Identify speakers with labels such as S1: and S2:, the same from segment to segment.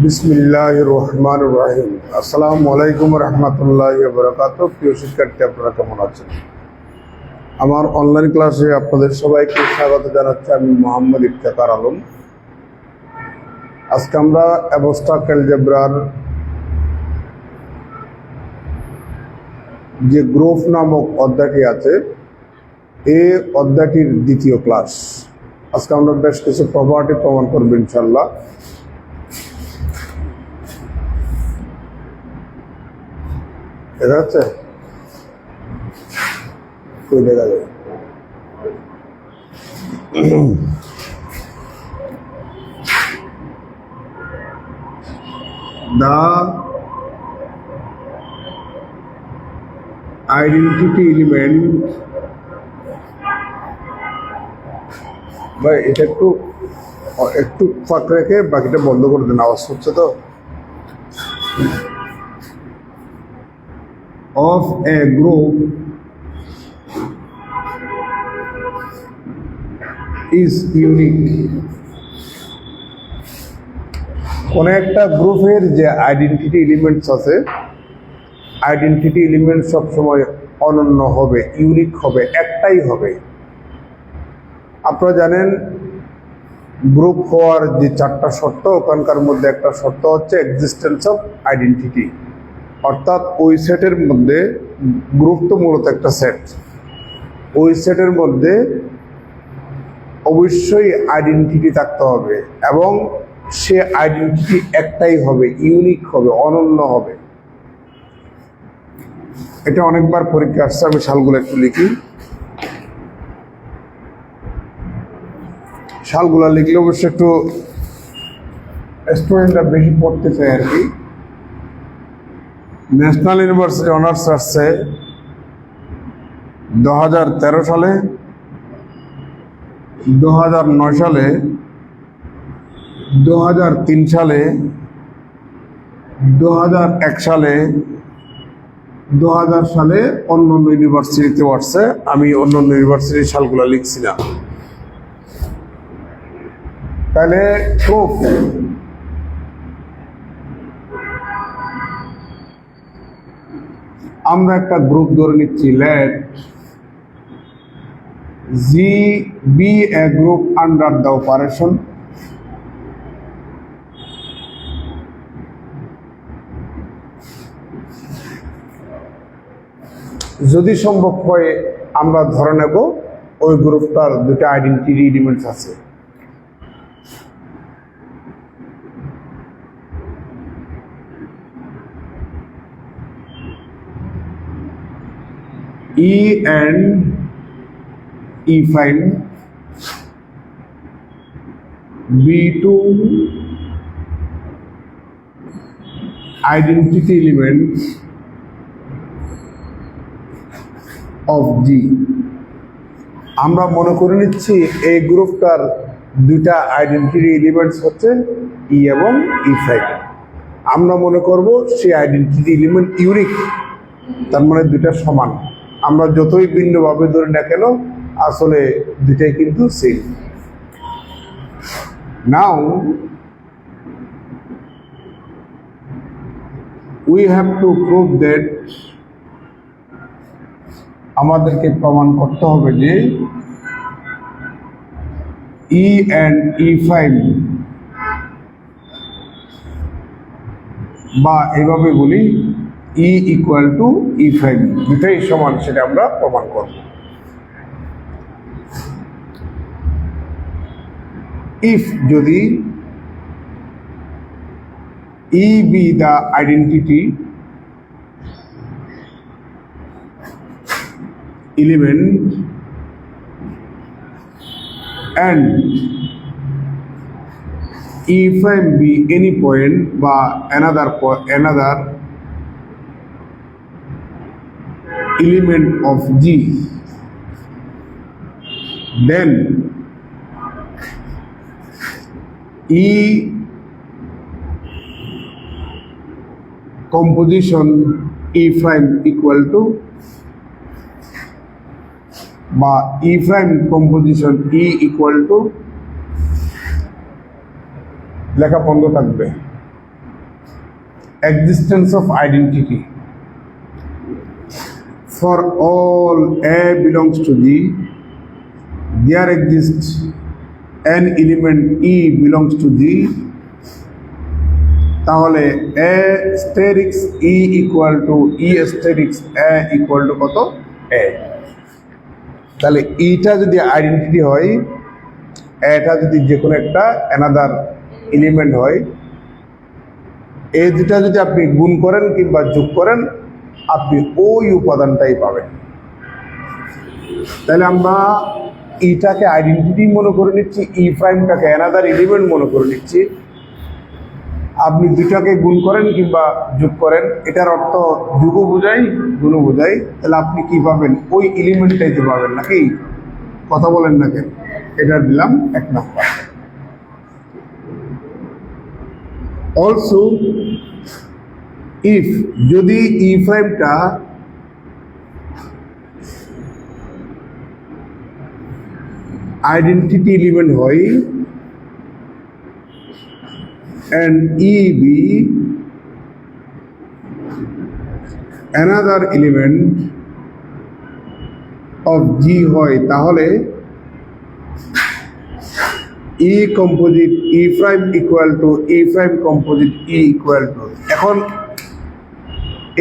S1: বিসমিল্লাহির রহমানির রহিম। আসসালামু আলাইকুম রহমতুল্লাহি ওয়া বারাকাতুহু। প্রিয় শিক্ষার্থী, আপনারা কেমন আছেন? আমার অনলাইন ক্লাসে আপনাদের সবাইকে স্বাগত জানাচ্ছি। আমি মোহাম্মদ ইফতেখার আলম। আজকে আমরা অ্যাবস্ট্রাক্ট অ্যালজেব্রার যে গ্রুপ নামক অধ্যায়টি আছে, এই অধ্যায়টির দ্বিতীয় ক্লাস। আজকে আমরা বেশ কিছু প্রপার্টি প্রমাণ করবো ইনশাল্লাহ। দেখা যাচ্ছে? কই দেখা যায়? The identity element, ভাই এটা একটু ফাঁক রেখে বাকিটা বন্ধ করে দেন, আওয়াজ হচ্ছে তো। Of a group is unique. কোন একটা গ্রুপের যে আইডেন্টিটি এলিমেন্টস আছে, আইডেন্টিটি এলিমেন্ট সবসময় অনন্য হবে, ইউনিক হবে, একটাই হবে। আপনারা জানেন গ্রুপ হওয়ার যে চারটা শর্ত, ওখানকার মধ্যে একটা শর্ত হচ্ছে এক্সিস্টেন্স অফ আইডেন্টিটি, অর্থাৎ ওই সেটের মধ্যে, গ্রুপ তো মূলত একটা সেট, ওই সেটের মধ্যে অবশ্যই আইডেন্টিটি থাকতে হবে এবং সে আইডেন্টিটি একটাই হবে, ইউনিক হবে, অনন্য হবে। এটা অনেকবার পরীক্ষা আসছে, আমি সালগুলো একটু লিখি। সালগুলো লিখলে অবশ্যই একটু স্টুডেন্টরা বেশি পড়তে চায় আর কি। ন্যাশনাল ইউনিভার্সিটি অনার্স আসছে 2013 সালে, 2009 সালে, 2003 সালে, 2001 সালে, 2000 সালে অন্য ইউনিভার্সিটিতে আসছে। আমি অন্য ইউনিভার্সিটির সালগুলো লিখছি না। তাহলে প্রুফ, আমরা একটা গ্রুপ ধরে নিচ্ছি, let G be a group under the operation যদি সম্ভব হয় আমরা ধরে নেব ওই গ্রুপটার দুটো আইডেন্টিটি এলিমেন্টস আছে। E and E find B2 identity elements of G। আমরা মনে করে নিচ্ছি এই গ্রুপটার দুইটা আইডেন্টিটি এলিমেন্টস হচ্ছে E এবং E5। আমরা মনে করব সেই আইডেন্টিটি এলিমেন্ট ইউনিক, তার মানে দুইটা সমান। আমরা যতই ভিন্নভাবে ধরে না কেন, আসলে দুটাই কিন্তু same. Now we have to prove that, আমাদেরকে প্রমাণ করতে হবে যে E and E5 বা এভাবে বলি E equal to E5 দুটাই সমান, সেটা আমরা প্রমাণ করব। ইফ যদি E be the identity element and E5 be any point বা another element of G, then E composition E5 equal to বা E5 composition E equal to লেখা বন্ধ থাকবে। Existence of identity for all A belongs to G, there exists an element E belongs to G, তাহলে A asterisk E equal to E asterisk A equal to কত? A। তাহলে ইটা যদি identity হয়, এটা যদি যে কোনো একটা অ্যানাদার এলিমেন্ট হয়, এই দুটা যদি আপনি গুণ করেন কিংবা যোগ করেন, আপনি ওই উপাদানটাই পাবেন। তাহলে আমরা ইটাকে আইডেন্টিটি মনে করে নিচ্ছি, ই প্রাইমটাকে অ্যানাদার এলিমেন্ট মনে করে নিচ্ছি। আপনি দুটাকে গুণ করেন কিংবা যোগ করেন, এটার অর্থ যোগও বোঝাই গুণও বোঝাই, তাহলে আপনি কি পাবেন? ওই এলিমেন্টটাই তো পাবেন, নাকি? কথা বলেন না কেন? এটা দিলাম 1 নম্বর। অলসো ইফ, যদি ই প্রাইমটা আইডেন্টিটি এলিমেন্ট হয় and E be another element of G হয়, তাহলে E composite E prime equal to E prime composite E equal to, এখন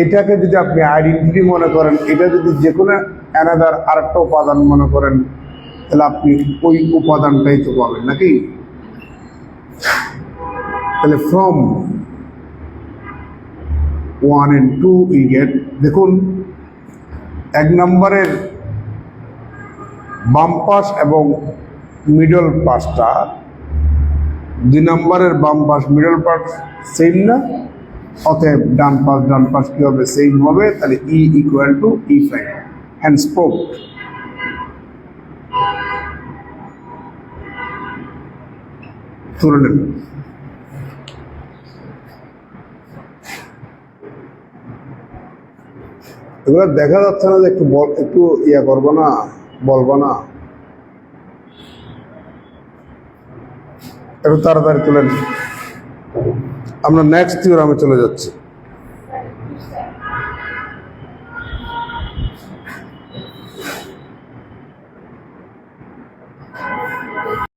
S1: এটাকে যদি আপনি আইডেন্টিটি মনে করেন, এটা যদি যে কোনো অ্যানাদার আরেকটা উপাদান মনে করেন, তাহলে আপনি ওই উপাদানটাই তো পাবেন, নাকি? তাহলে ফ্রম 1 and 2 we get, দেখুন 1 নম্বরের বাম পাশ এবং মিডল পাশটা, 2 নম্বরের বাম পাশ মিডল পাশ সেম না, অতএব ডান পাশ কি হবে? সেম হবে। তাহলে E equal to E prime, henceforth ধরে নেন। এগুলো দেখা যাচ্ছে না যে একটু ইয়া করবো না, বলবো না, একটু তাড়াতাড়ি তুলেন। আমরা নেক্সট থিওরামে চলে যাচ্ছি।